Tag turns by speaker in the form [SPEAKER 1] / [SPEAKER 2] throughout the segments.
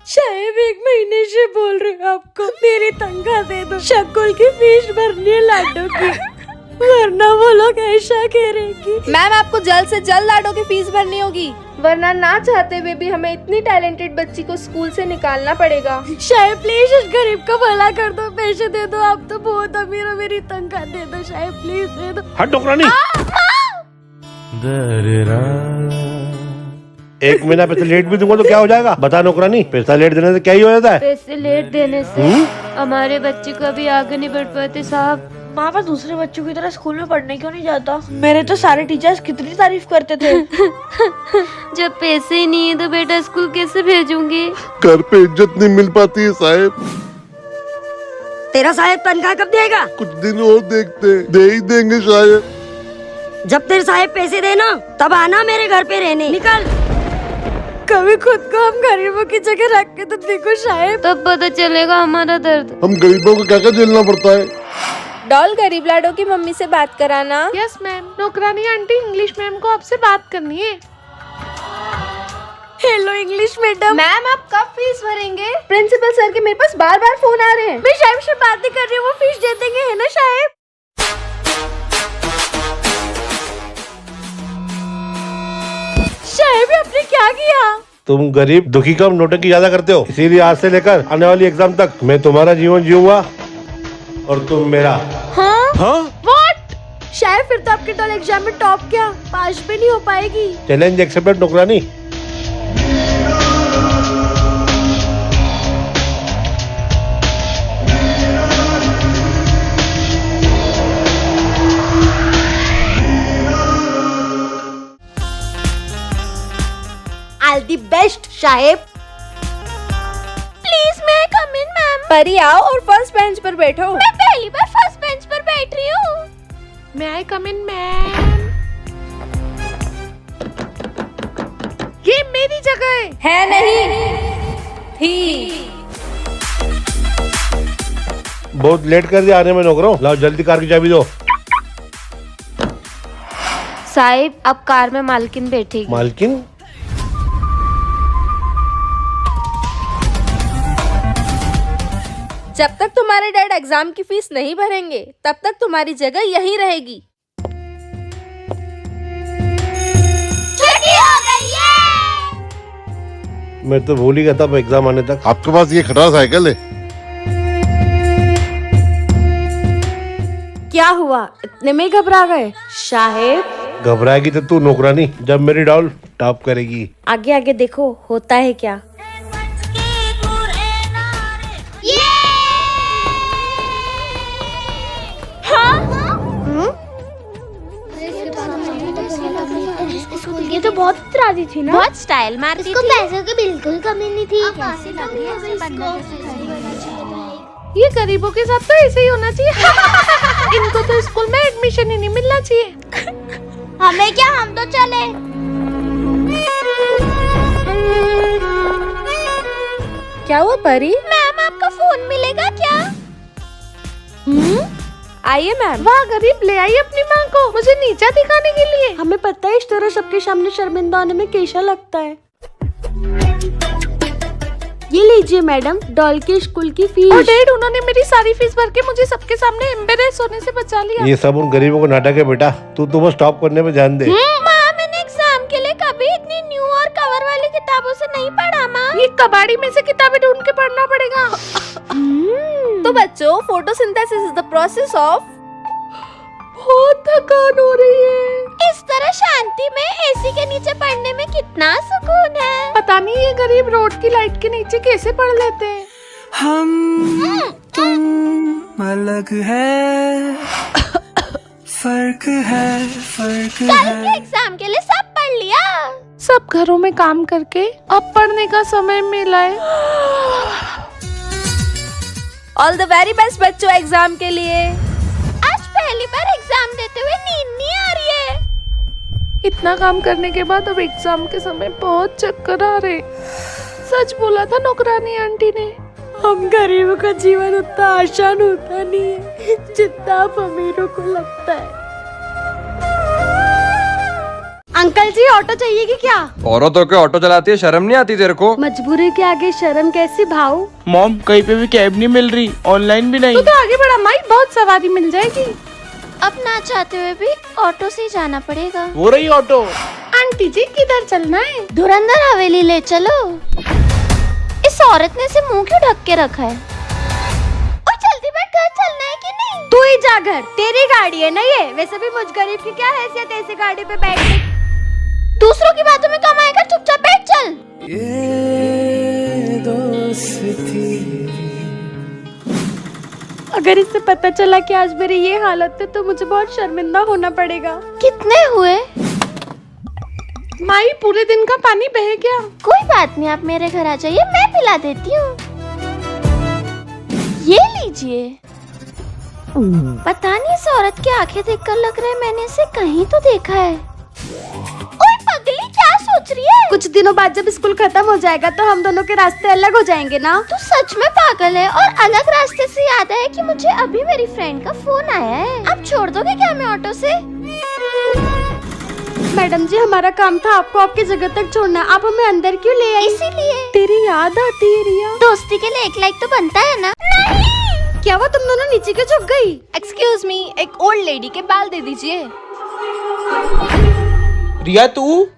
[SPEAKER 1] साहब 1 महीने से बोल रहे हो आपको मेरी तनख्वाह दे दो, शक्ल की फीस भरनी है लाडो की, वरना वो लोग ऐसा कह रहे कि
[SPEAKER 2] मैम आपको जल्द से जल्द लाडो की फीस भरनी होगी, वरना ना चाहते हुए भी हमें इतनी टैलेंटेड बच्ची को स्कूल से निकालना पड़ेगा।
[SPEAKER 1] साहब प्लीज इस गरीब का भला कर दो, पैसे दे दो, आप तो बहुत अमीर हो, मेरी तनख्वाह दे दो साहब, प्लीज दे दो।
[SPEAKER 3] हट नौकरानी। 1 महीना पैसे लेट भी दूंगा तो क्या हो जाएगा? बता नौकरानी, पैसा लेट देने से क्या ही हो जाता है?
[SPEAKER 1] पैसे लेट देने से हमारे बच्चे को अभी आगे नहीं बढ़ पाते साहब। पापा दूसरे बच्चों की तरह स्कूल में पढ़ने क्यों नहीं जाता? मेरे तो सारे टीचर्स कितनी तारीफ करते थे। जब पैसे ही नहीं है तो बेटा स्कूल कैसे भेजूंगी?
[SPEAKER 4] घर पे इज्जत नहीं मिल पाती है साहब।
[SPEAKER 1] तेरा साहब तनख्वाह कब देगा?
[SPEAKER 4] कुछ दिन और देखते, दे ही देंगे शायद।
[SPEAKER 1] जब तेरे साहब पैसे देना तब आना मेरे घर पे रहने। निकल। कभी खुद को हम गरीबों की जगह रख के तो देखो साहब, तब पता चलेगा हमारा दर्द।
[SPEAKER 4] हम गरीबों को क्या क्या झेलना पड़ता है।
[SPEAKER 2] डॉल गरीब लाडो की मम्मी से बात कराना।
[SPEAKER 5] यस मैम, नौकरानी आंटी इंग्लिश मैम को आपसे बात करनी है।
[SPEAKER 1] Hello English madam.
[SPEAKER 2] मैम आप कब फीस भरेंगे? प्रिंसिपल सर के मेरे पास बार बार फोन आ रहे हैं।
[SPEAKER 1] मैं साहब से बात ही कर रही हूँ, वो फीस दे देंगे, है ना साहब? साहब आपने क्या किया?
[SPEAKER 3] तुम गरीब दुखी कम नोटंकी ज्यादा करते हो, इसीलिए आज से लेकर आने वाली एग्जाम तक मैं तुम्हारा जीवन जीऊंगा और तुम मेरा।
[SPEAKER 1] हाँ? What? शायद फिर तो आपके टॉल एग्जाम में टॉप क्या पास भी नहीं हो पाएगी।
[SPEAKER 3] चैलेंज एक्सेप्टेड नौकरानी।
[SPEAKER 1] All the best साहेब। प्लीज मैं कम इन मैम।
[SPEAKER 2] परी आओ और फर्स्ट बेंच पर बैठो।
[SPEAKER 1] मैं पहली बार फर्स्ट बेंच पर बैठ रही हूँ।
[SPEAKER 5] मैं आई कम इन मैम? ये मेरी जगह
[SPEAKER 2] है नहीं थी।
[SPEAKER 3] बहुत लेट कर दिया आने में नौकरों, लाओ जल्दी कार की चाबी दो।
[SPEAKER 1] साहिब अब कार में मालकिन बैठेगी।
[SPEAKER 3] मालकिन?
[SPEAKER 2] जब तक तुम्हारे डैड एग्जाम की फीस नहीं भरेंगे तब तक तुम्हारी जगह यहीं रहेगी।
[SPEAKER 1] छुट्टी हो गई है।
[SPEAKER 3] मैं तो भूल ही गया था एग्जाम आने तक।
[SPEAKER 4] आपके पास ये खटा साइकिल है?
[SPEAKER 1] क्या हुआ, इतने में घबरा गए? साहेब
[SPEAKER 3] घबराएगी तो तू नौकरानी, जब मेरी डॉल टॉप करेगी।
[SPEAKER 1] आगे आगे देखो होता है क्या।
[SPEAKER 6] ये तो बहुत इतराजी थी ना,
[SPEAKER 1] बहुत स्टाइल मारती थी।
[SPEAKER 6] इसको पैसों की बिल्कुल कमी नहीं थी।
[SPEAKER 1] कैसी लग रही है
[SPEAKER 5] ये गरीबों के साथ तो ऐसे ही होना चाहिए। इनको तो स्कूल में एडमिशन ही नहीं मिलना चाहिए।
[SPEAKER 6] हमें क्या, हम तो चले।
[SPEAKER 2] क्या हुआ परी?
[SPEAKER 6] मैम आपका फोन मिलेगा क्या?
[SPEAKER 2] आइए मैम।
[SPEAKER 5] वाह गरीब ले आई अपनी माँ को मुझे नीचा दिखाने के लिए।
[SPEAKER 1] हमें पता है इस तरह सबके सामने शर्मिंदा होने में कैसा लगता है। ये लीजिए मैडम डॉल के स्कूल की फीस।
[SPEAKER 5] और डैड उन्होंने मेरी सारी फीस भर के मुझे सबके सामने एम्बेरेस होने से बचा लिया।
[SPEAKER 3] ये सब उन गरीबों को नाटक है बेटा, तू तो बस टॉप करने में ध्यान दे।
[SPEAKER 6] माँ मैंने एग्जाम के लिए कभी इतनी न्यू और कवर वाली किताबों से नहीं पढ़ा माँ।
[SPEAKER 5] ये कबाड़ी में से किताबें ढूंढ के पढ़ना पड़ेगा।
[SPEAKER 2] तो बच्चों photosynthesis is the process of.
[SPEAKER 5] बहुत थकान हो रही है।
[SPEAKER 6] इस तरह शांति में एसी के नीचे पढ़ने में कितना सुकून है।
[SPEAKER 5] पता नहीं ये गरीब रोड की लाइट के नीचे कैसे पढ़ लेते हैं।
[SPEAKER 7] हम तुम अलग है, फर्क है, फर्क
[SPEAKER 6] कल
[SPEAKER 7] है।
[SPEAKER 6] के एग्जाम के लिए सब पढ़ लिया।
[SPEAKER 5] सब घरों में काम करके अब पढ़ने का समय मिला है।
[SPEAKER 2] ऑल द वेरी बेस्ट बच्चों एग्जाम के लिए।
[SPEAKER 6] आज पहली बार एग्जाम देते हुए नींद नहीं आ रही है।
[SPEAKER 5] इतना काम करने के बाद अब एग्जाम के समय बहुत चक्कर आ रहे। सच बोला था नौकरानी आंटी ने।
[SPEAKER 1] हम गरीबों का जीवन उतना आसान होता नहीं है जितना आप अमीरों को लगता है। अंकल जी ऑटो चाहिए कि क्या?
[SPEAKER 8] औरतों के ऑटो चलाती है, शर्म नहीं आती तेरे को?
[SPEAKER 1] मजबूरी के आगे शर्म कैसी भाऊ?
[SPEAKER 9] मॉम कहीं पे भी कैब नहीं मिल रही, ऑनलाइन भी नहीं।
[SPEAKER 5] तू तो आगे बढ़ा माई, बहुत सवारी मिल जाएगी।
[SPEAKER 6] अब ना चाहते हुए भी ऑटो से ही जाना पड़ेगा।
[SPEAKER 9] वो रही ऑटो।
[SPEAKER 5] आंटी जी किधर चलना है?
[SPEAKER 6] धुरंधर हवेली ले चलो। इस औरत ने इसे मुंह क्यों ढक के रखा है? और जल्दी बैठ, घर चलना है कि नहीं?
[SPEAKER 1] तू ही जा घर, तेरी गाड़ी है ना ये। वैसे भी मुझ गरीब की क्या हैसियत है ऐसी गाड़ी पे बैठने?
[SPEAKER 6] दूसरों की बातों में कम आएगा, चुपचाप बैठ चल।
[SPEAKER 7] ये दोस्ती
[SPEAKER 1] अगर इससे पता चला कि आज मेरी ये हालत है तो मुझे बहुत शर्मिंदा होना पड़ेगा।
[SPEAKER 6] कितने हुए?
[SPEAKER 5] माई पूरे दिन का पानी बह गया।
[SPEAKER 6] कोई बात नहीं, आप मेरे घर आ जाइए, मैं पिला देती हूँ। ये लीजिए। पता नहीं इस औरत की आंखें देखकर लग रहा है मैंने इसे कहीं तो देखा है। ओए पगली, क्या सोच रही है?
[SPEAKER 1] कुछ दिनों बाद जब स्कूल खत्म हो जाएगा तो हम दोनों के रास्ते अलग हो जाएंगे ना?
[SPEAKER 6] तू सच में पागल है। और अलग रास्ते से याद आया कि मुझे अभी मेरी फ्रेंड का फोन आया है। आप छोड़ दोगे क्या हमें ऑटो से?
[SPEAKER 1] मैडम जी हमारा काम था आपको आपकी जगह तक छोड़ना, आप हमें अंदर क्यों ले आई?
[SPEAKER 6] इसीलिए।
[SPEAKER 1] तेरी याद आती है रिया।
[SPEAKER 6] दोस्ती के लिए एक लाइक तो बनता है ना? नहीं।
[SPEAKER 1] क्या हुआ, तुम दोनों नीचे क्यों झुक गई?
[SPEAKER 2] एक्सक्यूज मी, एक ओल्ड लेडी के बाल दे दीजिए।
[SPEAKER 9] रिया तू?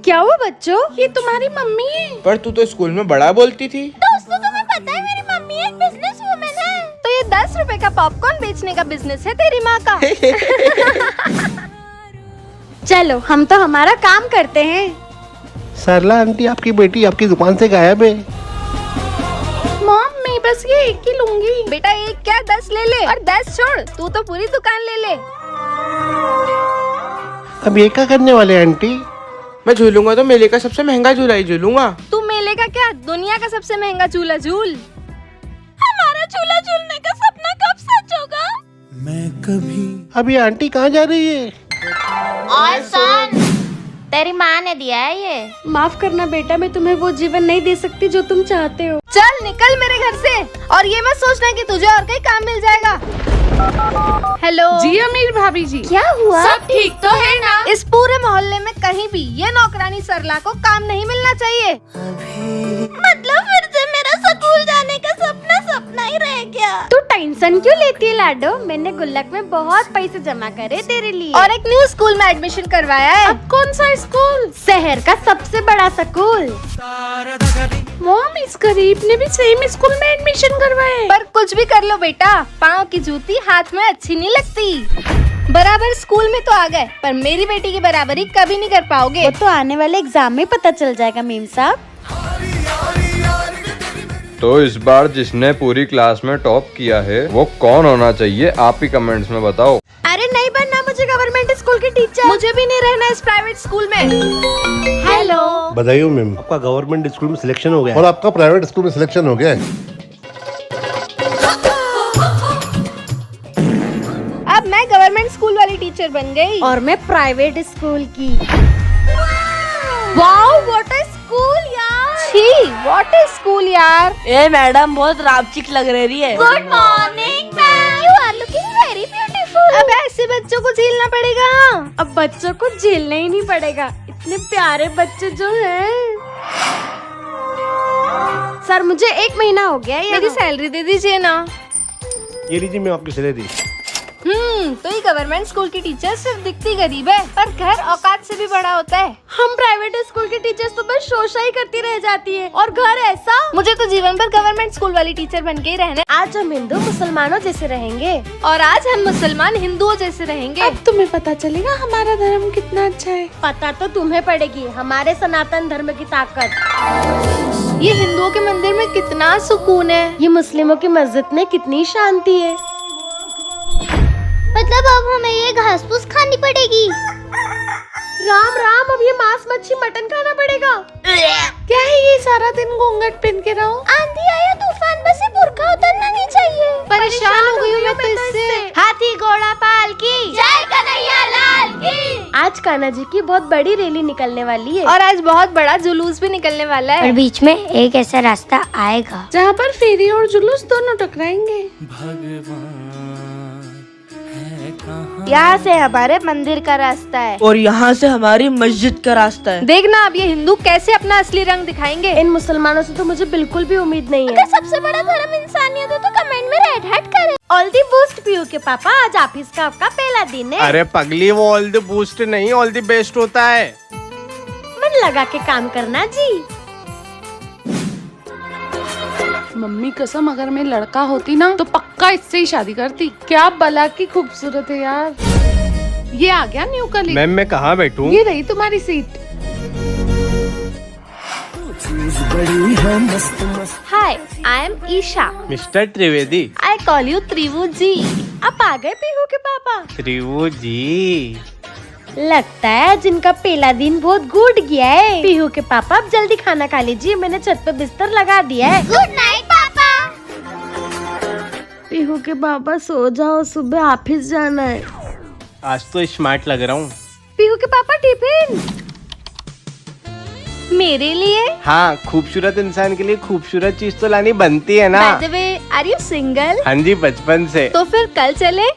[SPEAKER 1] क्या हुआ बच्चों?
[SPEAKER 5] ये तुम्हारी मम्मी है।
[SPEAKER 9] पर तू तो स्कूल में बड़ा बोलती थी।
[SPEAKER 6] दोस्तों तुम्हें पता है मेरी मम्मी एक बिजनेस वुमन है।
[SPEAKER 2] तो ये 10 रुपए का पॉपकॉर्न बेचने का बिजनेस है तेरी माँ का।
[SPEAKER 1] चलो हम तो हमारा काम करते हैं।
[SPEAKER 3] सरला आंटी आपकी बेटी आपकी दुकान से गायब है।
[SPEAKER 5] मॉम मैं बस ये एक ही लूंगी।
[SPEAKER 2] बेटा एक क्या 10 ले ले, और 10 छोड़, तू तो पूरी दुकान ले ले।
[SPEAKER 3] अब ये क्या करने वाले हैं आंटी?
[SPEAKER 9] मैं झूलूंगा तो मेले का सबसे महंगा झूला ही झूलूंगा।
[SPEAKER 2] तू मेले का क्या, दुनिया का सबसे महंगा झूला झूल।
[SPEAKER 6] हमारा झूला झूलने का सपना कब सच होगा?
[SPEAKER 7] मैं कभी
[SPEAKER 3] अब ये आंटी कहाँ जा रही है?
[SPEAKER 6] और सुन, तेरी माँ ने दिया है ये।
[SPEAKER 1] माफ करना बेटा, मैं तुम्हें वो जीवन नहीं दे सकती जो तुम चाहते हो।
[SPEAKER 2] चल निकल मेरे घर से, और ये मत सोचना कि तुझे और कहीं काम मिल जाएगा। हेलो
[SPEAKER 5] जी अमीर भाभी जी,
[SPEAKER 6] क्या हुआ?
[SPEAKER 5] सब ठीक तो है ना?
[SPEAKER 2] इस पूरे मोहल्ले में कहीं भी ये नौकरानी सरला को काम नहीं मिलना चाहिए।
[SPEAKER 6] मतलब फिर से मेरा स्कूल जाने का सपना सपना ही रह गया।
[SPEAKER 1] तू टेंशन क्यों लेती है लाडो? मैंने गुल्लक में बहुत पैसे जमा करे तेरे लिए
[SPEAKER 2] और एक न्यू स्कूल में एडमिशन करवाया है।
[SPEAKER 5] अब कौन सा स्कूल?
[SPEAKER 1] शहर का सबसे बड़ा स्कूल।
[SPEAKER 5] मॉम इस गरीब ने भी सेम स्कूल में एडमिशन करवाए।
[SPEAKER 2] पर कुछ भी कर लो बेटा, पाँव की जूती हाथ में अच्छी नहीं लगती। बराबर स्कूल में तो आ गए, पर मेरी बेटी की बराबरी कभी नहीं कर पाओगे।
[SPEAKER 1] वो तो आने वाले एग्जाम में पता चल जाएगा मीम साहब।
[SPEAKER 8] तो इस बार जिसने पूरी क्लास में टॉप किया है वो कौन होना चाहिए, आप ही कमेंट्स में बताओ।
[SPEAKER 1] अरे नहीं बनना मुझे गवर्नमेंट स्कूल की टीचर।
[SPEAKER 2] मुझे भी नहीं रहना इस प्राइवेट स्कूल में।
[SPEAKER 1] हेलो,
[SPEAKER 3] बधाई हो मैम, आपका गवर्नमेंट स्कूल में सिलेक्शन हो गया और आपका प्राइवेट स्कूल में सिलेक्शन हो गया है।
[SPEAKER 2] अब मैं गवर्नमेंट स्कूल वाली टीचर बन गई।
[SPEAKER 1] और मैं प्राइवेट स्कूल की। वाओ व्हाट अ स्कूल यार।
[SPEAKER 2] छी व्हाट इज स्कूल यार।
[SPEAKER 5] ए मैडम बहुत रापचिक लग रही है।
[SPEAKER 6] Good morning ma'am, you are looking very beautiful.
[SPEAKER 2] अब ऐसे बच्चों को झेलना पड़ेगा।
[SPEAKER 1] अब बच्चों को झेलना ही नहीं पड़ेगा, इतने प्यारे बच्चे जो हैं। सर मुझे 1 महीना हो गया है
[SPEAKER 2] मेरी सैलरी दे दीजिए ना।
[SPEAKER 3] ये लीजिए मैं आपकी सैलरी।
[SPEAKER 2] तो ये गवर्नमेंट स्कूल की टीचर सिर्फ दिखती गरीब है, पर घर औकात से भी बड़ा होता है।
[SPEAKER 1] हम प्राइवेट स्कूल की टीचर्स तो बस शोशा ही करती रह जाती है, और घर ऐसा।
[SPEAKER 2] मुझे तो जीवन भर गवर्नमेंट स्कूल वाली टीचर बन के ही रहना है।
[SPEAKER 1] आज हम हिंदू मुसलमानों जैसे रहेंगे,
[SPEAKER 2] और आज हम मुसलमान हिंदुओं जैसे रहेंगे।
[SPEAKER 5] अब तुम्हें पता चलेगा हमारा धर्म कितना अच्छा है।
[SPEAKER 1] पता तो तुम्हें पड़ेगी हमारे सनातन धर्म की ताकत।
[SPEAKER 2] ये हिंदुओं के मंदिर में कितना सुकून है,
[SPEAKER 1] ये मुस्लिमों की मस्जिद में कितनी शांति है।
[SPEAKER 6] मतलब अब हमें ये घास फूस खानी पड़ेगी।
[SPEAKER 1] राम राम, अब ये मांस मच्छी मटन खाना पड़ेगा।
[SPEAKER 5] क्या है ये सारा दिन घूंघट पहन के रहो?
[SPEAKER 6] आंधी आया तूफान, बस ये बुर्का उतरना नहीं चाहिए।
[SPEAKER 2] परेशान हो गई हूँ मैं तो इससे।
[SPEAKER 1] हाथी घोड़ा पाल की
[SPEAKER 6] जय कन्हैया लाल की।
[SPEAKER 1] आज कान्हा जी की बहुत बड़ी रैली निकलने वाली है,
[SPEAKER 2] और आज बहुत बड़ा जुलूस भी निकलने वाला है।
[SPEAKER 6] और बीच में एक ऐसा रास्ता आएगा
[SPEAKER 5] जहाँ पर फेरी और जुलूस दोनों टकराएंगे।
[SPEAKER 7] भगवान है कहाँ
[SPEAKER 1] यहाँ से हमारे मंदिर का रास्ता है।
[SPEAKER 10] और यहाँ से हमारी मस्जिद का रास्ता है।
[SPEAKER 2] देखना अब ये हिंदू कैसे अपना असली रंग दिखाएंगे।
[SPEAKER 1] इन मुसलमानों से तो मुझे बिल्कुल भी उम्मीद नहीं है।
[SPEAKER 6] अगर सबसे बड़ा धर्म इंसानियत हो तो कमेंट में रेड हैट करें।
[SPEAKER 1] ऑल दी बूस्ट पीयू के पापा, आज ऑफिस का आपका पहला दिन है।
[SPEAKER 9] अरे पगली, वो ऑल द बूस्ट नहीं, ऑल द बेस्ट होता है।
[SPEAKER 1] मन लगा के काम करना जी।
[SPEAKER 5] मम्मी कसम, अगर मैं लड़का होती ना तो पक्का इससे ही शादी करती। क्या बला की खूबसूरत है यार। ये आ गया न्यू कलीग।
[SPEAKER 9] मैम मैं कहाँ बैठूं?
[SPEAKER 5] ये रही तुम्हारी seat.
[SPEAKER 1] Hi, I am Isha.
[SPEAKER 9] Mister Trivedi.
[SPEAKER 1] I call you Trivu ji. आप आ गए पीहू के पापा?
[SPEAKER 9] त्रिवू जी।
[SPEAKER 1] लगता है जिनका पहला दिन बहुत गुड गया है। पीहू के पापा अब जल्दी खाना खा लीजिए, मैंने छत पे बिस्तर लगा दिया है।
[SPEAKER 6] गुड नाइट पापा।
[SPEAKER 1] पीहू के पापा सो जाओ, सुबह ऑफिस जाना है।
[SPEAKER 9] आज तो स्मार्ट लग रहा हूँ।
[SPEAKER 1] पीहू के पापा टिफिन मेरे लिए।
[SPEAKER 9] हाँ, खूबसूरत इंसान के लिए खूबसूरत चीज तो लानी बनती है ना।
[SPEAKER 2] By the way, are you single?
[SPEAKER 9] हाँ जी, बचपन से।
[SPEAKER 2] तो फिर कल चले।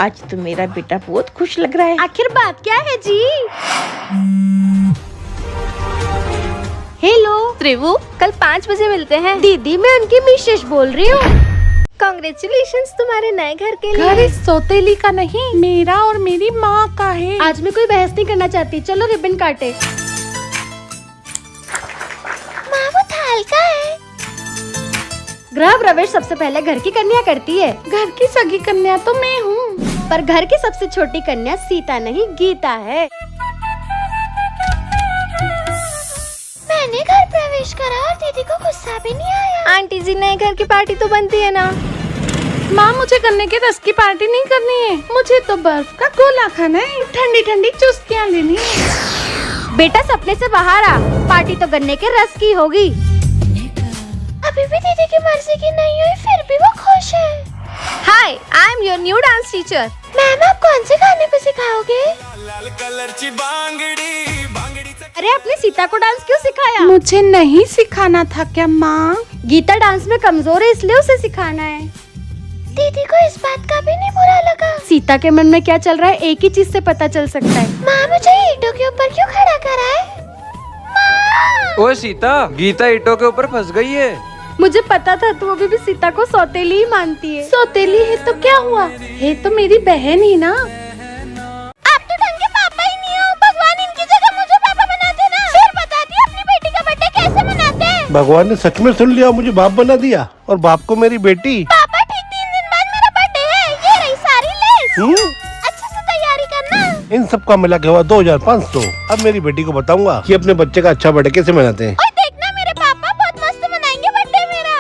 [SPEAKER 1] आज तो मेरा बेटा बहुत खुश लग रहा है। आखिर बात क्या है जी? हेलो
[SPEAKER 2] त्रिवु, कल 5 बजे मिलते हैं।
[SPEAKER 1] दीदी, मैं उनकी मिसेस बोल रही हूँ।
[SPEAKER 2] कांग्रेचुलेशंस तुम्हारे नए घर के लिए।
[SPEAKER 5] घर इस सौतेली का नहीं, मेरा और मेरी माँ का है।
[SPEAKER 1] आज मैं कोई बहस नहीं करना चाहती, चलो रिबन काटे।
[SPEAKER 6] माँ वो थाल का है।
[SPEAKER 1] गृह प्रवेश सबसे पहले घर की कन्या करती है।
[SPEAKER 5] घर की सगी कन्या तो मैं हूँ।
[SPEAKER 1] पर घर की सबसे छोटी कन्या सीता नहीं, गीता है।
[SPEAKER 6] मैंने घर प्रवेश करा और दीदी को गुस्सा भी नहीं आया।
[SPEAKER 2] आंटी जी, नए घर की पार्टी तो बनती है ना।
[SPEAKER 5] माँ, मुझे गन्ने के रस की पार्टी नहीं करनी है, मुझे तो बर्फ का गोला खाना है, ठंडी ठंडी चुस्कियाँ लेनी है।
[SPEAKER 1] बेटा सपने से बाहर आ, पार्टी तो गन्ने के रस की होगी।
[SPEAKER 6] अभी भी दीदी की मर्जी की नहीं हुई, फिर भी वो खुश है।
[SPEAKER 2] Hi, I am your new dance teacher.
[SPEAKER 6] Ma'am, आप कौन से गाने पे सिखाओगे?
[SPEAKER 1] अरे अपनी सीता को डांस क्यों सिखाया?
[SPEAKER 5] मुझे नहीं सिखाना था क्या माँ?
[SPEAKER 1] गीता डांस में कमजोर है, इसलिए उसे सिखाना है।
[SPEAKER 6] दीदी को इस बात का भी नहीं बुरा लगा।
[SPEAKER 1] सीता के मन में क्या चल रहा है एक ही चीज से पता चल सकता है।
[SPEAKER 6] माँ, मुझे ईंटों के ऊपर क्यों खड़ा करा है? माँ!
[SPEAKER 8] ओ सीता, गीता ईंटों के ऊपर फंस गई है।
[SPEAKER 1] मुझे पता था, तू अभी भी सीता को सौतेली ही मानती है।
[SPEAKER 5] सौतेली है तो क्या हुआ, है तो मेरी बहन ही ना।
[SPEAKER 6] आप तो ढंग के पापा ही नहीं हो। भगवान इनकी जगह मुझे पापा बनाते ना। फिर बताती अपनी बेटी का बर्थडे कैसे मनाते हैं।
[SPEAKER 3] भगवान ने सच में सुन लिया, मुझे बाप बना दिया और बाप को मेरी बेटी।
[SPEAKER 6] पापा, ठीक 3 दिन बाद मेरा बर्थडे है। ये रही सारी लिस्ट। अच्छे से तैयारी करना।
[SPEAKER 3] इन सब का मिला के हुआ 2500। अब मेरी बेटी को बताऊंगा कि अपने बच्चे का अच्छा बर्थडे कैसे मनाते हैं।
[SPEAKER 6] और देखना, मेरे पापा बहुत मस्त मनाएंगे बर्थडे मेरा।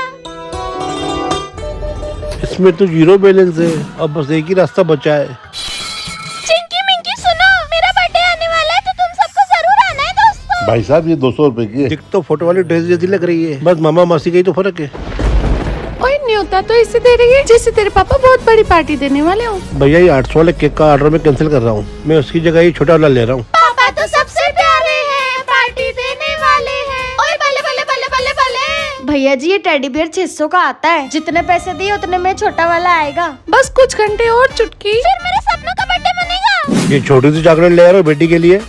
[SPEAKER 3] इसमें तो 0 बैलेंस है, अब बस एक ही रास्ता बचा है।
[SPEAKER 6] चिंकी मिंकी, सुनो, मेरा बर्थडे आने वाला है तो तुम सबको जरूर आना है दोस्तों।
[SPEAKER 4] भाई साहब, ये 200 रुपए की है।
[SPEAKER 3] दिख तो फोटो वाली ड्रेस जैसी लग रही है, बस मामा मासी का ही तो फर्क है।
[SPEAKER 5] ओए, न्योता तो इसे दे रही है जैसे तेरे पापा बहुत बड़ी पार्टी देने वाले हो।
[SPEAKER 3] भैया, ये 800 वाले केक का ऑर्डर मैं कैंसिल कर रहा हूँ, मैं उसकी जगह ये छोटा वाला ले रहा हूँ।
[SPEAKER 6] पापा तो सबसे प्यारे हैं, पार्टी देने वाले हैं। ओए बल्ले बल्ले बल्ले बल्ले बल्ले।
[SPEAKER 1] भैया जी, ये टेडी बियर 600 का आता है, जितने पैसे दिए उतने में छोटा वाला आएगा।
[SPEAKER 5] बस कुछ घंटे और चुटकी।
[SPEAKER 6] फिर मेरे सपनों का बर्थडे मनेगा।
[SPEAKER 3] ये छोटी सी चॉकलेट ले आ रहा हूँ बेटी के लिए।